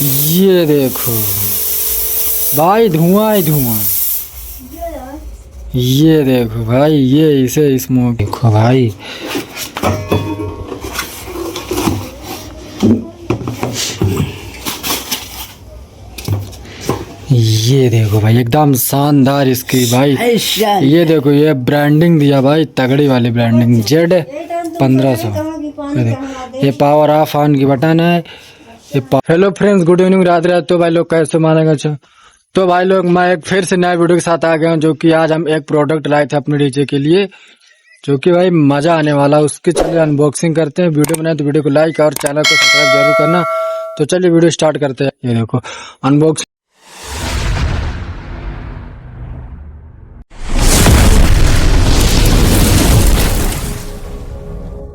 ये देखो भाई, धुआं ही धुआं। ये देखो भाई, ये इसे स्मोक देखो भाई। ये देखो भाई, एकदम शानदार इसकी भाई। ये देखो, ये ब्रांडिंग दिया भाई, तगड़ी वाली ब्रांडिंग, जेड 1500। ये पावर ऑफ ऑन की बटन है। हेलो फ्रेंड्स, गुड इवनिंग, रात रात। तो भाई लोग कैसे मानेगा? तो भाई लोग, मैं एक फिर से नया वीडियो के साथ आ गया हूँ, जो कि आज हम एक प्रोडक्ट लाए थे अपने डीजे के लिए, जो कि भाई मजा आने वाला। उसके चलिए अनबॉक्सिंग करते हैं। वीडियो बनाए तो वीडियो को लाइक और चैनल को सब्सक्राइब जरूर करना। तो चलिए वीडियो स्टार्ट करते हैं। ये देखो अनबॉक्सिंग,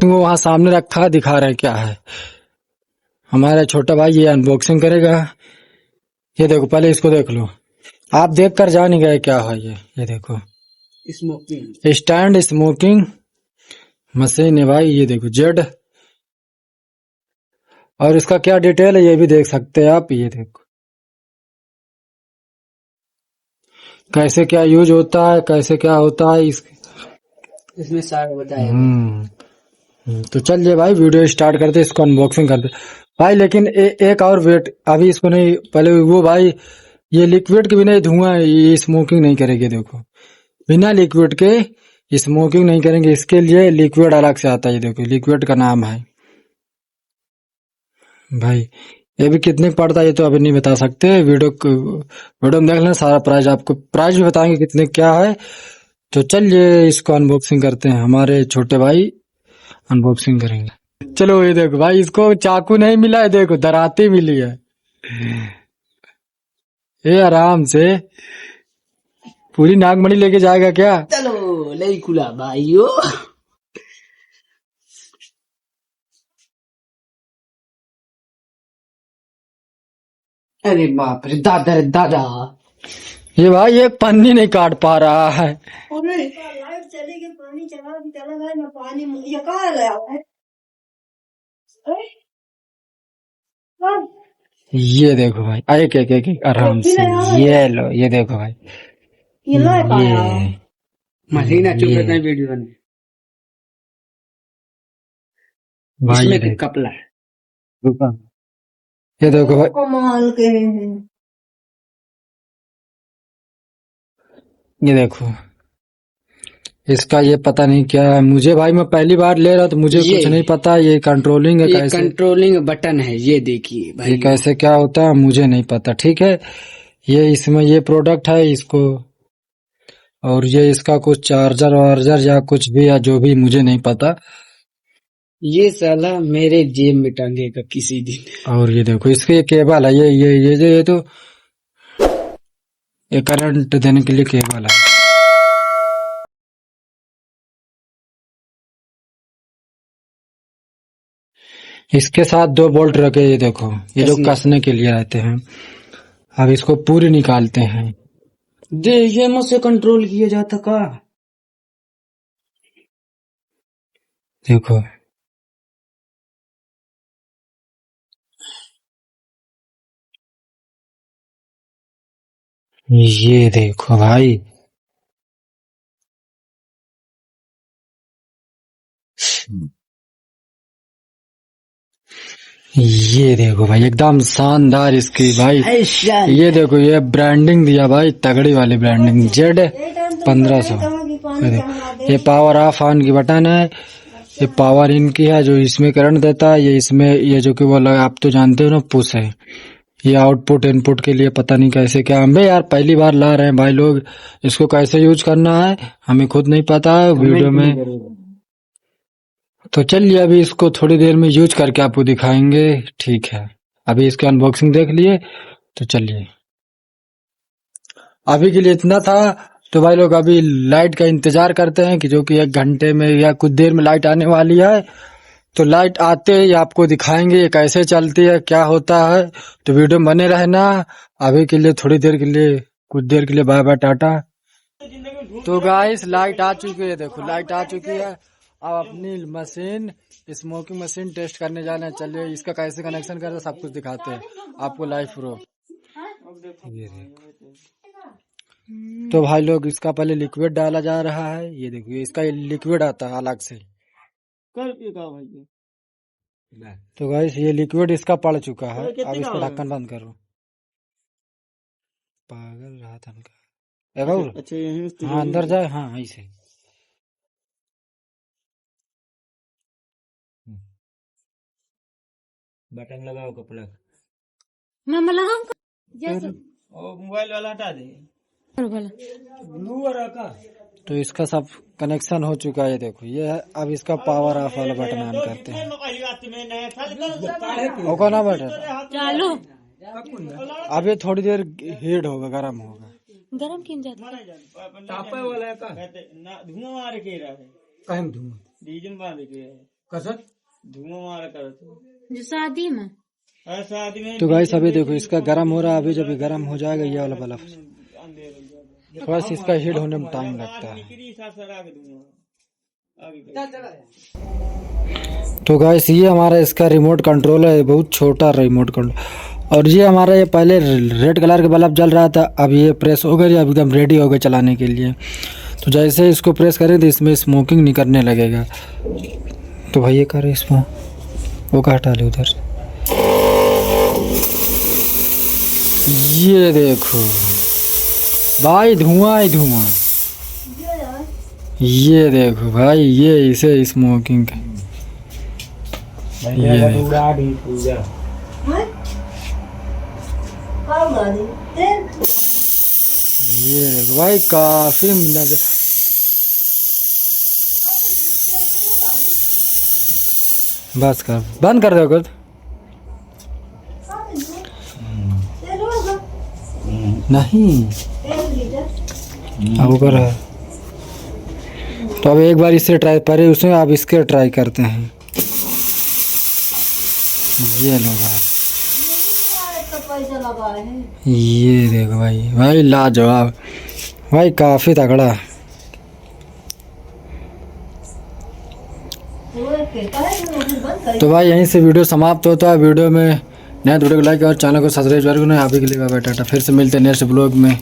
वो वहाँ सामने रखा, दिखा रहे क्या है। हमारा छोटा भाई ये अनबॉक्सिंग करेगा। ये देखो, पहले इसको देख लो। आप देख कर जान ही गए क्या है ये देखो, स्मोकिंग स्टैंड स्मोकिंग मशीन है भाई। ये देखो जेड, और इसका क्या डिटेल है ये भी देख सकते हैं आप। ये देखो कैसे क्या यूज होता है, कैसे क्या होता है इसमें सारा बताया। तो चलिए भाई वीडियो स्टार्ट करते, इसको अनबॉक्सिंग करते भाई। लेकिन एक और वेट, अभी इसको नहीं, पहले वो भाई, ये लिक्विड के बिना धुआं ये स्मोकिंग नहीं करेगी। देखो बिना लिक्विड के स्मोकिंग नहीं करेंगे, इसके लिए लिक्विड अलग से आता है। ये देखो लिक्विड का नाम है भाई। ये भी कितने का पड़ता है ये तो अभी नहीं बता सकते, वीडियो में देख लेना सारा प्राइस, आपको प्राइस भी बताएंगे कितने क्या है। तो चलिए इसको अनबॉक्सिंग करते हैं। हमारे छोटे भाई अनबॉक्सिंग करेंगे। चलो ये देखो भाई, इसको चाकू नहीं मिला है, देखो दराती मिली है। ये आराम से पूरी नागमणि लेके जाएगा क्या? चलो नहीं खुला भाइयों। अरे बाप रे दादा रे दादा। ये भाई एक पन्नी नहीं काट पा रहा है। लाइट चलेगी, पानी चला गया ना, पानी ये कहाँ गया है? ये देखो भाई, एक एक एक एक आराम से। ये लो, ये देखो भाई, ये ला पाया। मशीन चुप रहता है वीडियो बने भाई। ये इसमें देखो कपला है। ये देखो भाई, कमाल के हैं। ये देखो इसका ये पता नहीं क्या है मुझे भाई, मैं पहली बार ले रहा तो मुझे कुछ नहीं पता। ये कंट्रोलिंग है, ये कैसे कंट्रोलिंग बटन है, ये देखिए भाई। ये कैसे क्या होता है मुझे नहीं पता। ठीक है, ये इसमें ये प्रोडक्ट है इसको, और ये इसका कुछ चार्जर वार्जर या कुछ भी या जो भी मुझे नहीं पता। ये साला मेरे जेब में टांगेगा किसी दिन। और ये देखो इसके ये केबल है, ये तो ये करंट देने के लिए केबल है। इसके साथ 2 बोल्ट रखे, ये देखो, ये जो कसने के लिए रहते हैं। अब इसको पूरी निकालते हैं। ये मुझसे कंट्रोल किया जाता का। देखो ये देखो भाई, ये देखो भाई, एकदम शानदार इसकी भाई। ये देखो, ये ब्रांडिंग दिया भाई, तगड़ी वाली ब्रांडिंग, जेड 1500। ये पावर ऑफ ऑन की बटन है। ये पावर इन की है, जो इसमें करंट देता है। ये इसमें ये जो कि वो आप तो जानते हो ना, पुश है। ये आउटपुट इनपुट के लिए पता नहीं कैसे क्या। हम भी यार पहली बार ला रहे हैं भाई लोग, इसको कैसे यूज करना है हमें खुद नहीं पता है वीडियो में। तो चलिए अभी इसको थोड़ी देर में यूज करके आपको दिखाएंगे। ठीक है, अभी इसकी अनबॉक्सिंग देख लिए, तो चलिए अभी के लिए इतना था। तो भाई लोग अभी लाइट का इंतजार करते हैं कि जो कि 1 घंटे में या कुछ देर में लाइट आने वाली है। तो लाइट आते ही आपको दिखाएंगे ये कैसे चलती है, क्या होता है। तो वीडियो में बने रहना। अभी के लिए थोड़ी देर के लिए, कुछ देर के लिए बाय बाय टाटा। तो गाइस लाइट आ चुकी है, देखो लाइट आ चुकी है। अब अपनी मशीन स्मोकिंग मशीन टेस्ट करने जा रहे हैं। चलिए इसका कैसे कनेक्शन करते हैं सब कुछ दिखाते हैं आपको लाइव प्रूफ। ये देखो। तो भाई लोग इसका पहले लिक्विड डाला जा रहा है। ये देखिए इसका लिक्विड आता है अलग से। तो गाइस ये लिक्विड इसका पड़ चुका है। अब इसका ढक्कन बंद करो। पागल रहा था इनका। अच्छा हाँ अंदर जाए। हाँ ऐसे बटन लगाओ का प्लग। मैं लगाऊं मोबाइल वाला हटा दे। तो इसका सब कनेक्शन हो चुका है। देखो ये है। अब इसका पावर ऑफ वाला बटन ऑन करते हैं। होगा ना बटन चालू। अब ये थोड़ी देर हीट होगा गर्म होगा। गरम क्यों जाता धुआं मार के रहा है। कहीं धुआं डीजल बांध के है। कसर धुआं मार कर जो शादी में शादी में। तो गाइस अभी देखो इसका गर्म हो रहा है। अभी जब ये गर्म हो जाएगा ये वाला बल्ब थोड़ा सा इसका हीट होने में टाइम लगता है। तो गाइस ये हमारा इसका रिमोट कंट्रोल है। बहुत छोटा रिमोट कंट्रोल। और ये हमारा ये पहले रेड कलर का बल्ब जल रहा था। अब ये प्रेस हो गया। अब एकदम रेडी हो गया चलाने के लिए। तो जैसे इसको प्रेस करें तो इसमें स्मोकिंग नहीं करने लगेगा। तो भाई ये करे इसमें वो का हटा ले उधर। ये देखो भाई धुआं ही धुआं। ये देखो भाई ये इसे स्मोकिंग का ये देखो। ये देखो भाई काफी बस कर बंद कर दो खुद। नहीं अब ऊपर है। तो अब एक बार इससे ट्राई पहले उसमें आप इसके ट्राई करते हैं। ये लो भाई ये देखो भाई भाई लाजवाब भाई काफी तगड़ा। तो भाई यहीं से वीडियो समाप्त होता है। वीडियो में नया वीडियो को लाइक और चैनल को सब्सक्राइब करना। अभी के लिए बाय टाटा। फिर से मिलते हैं नेक्स्ट ब्लॉग में।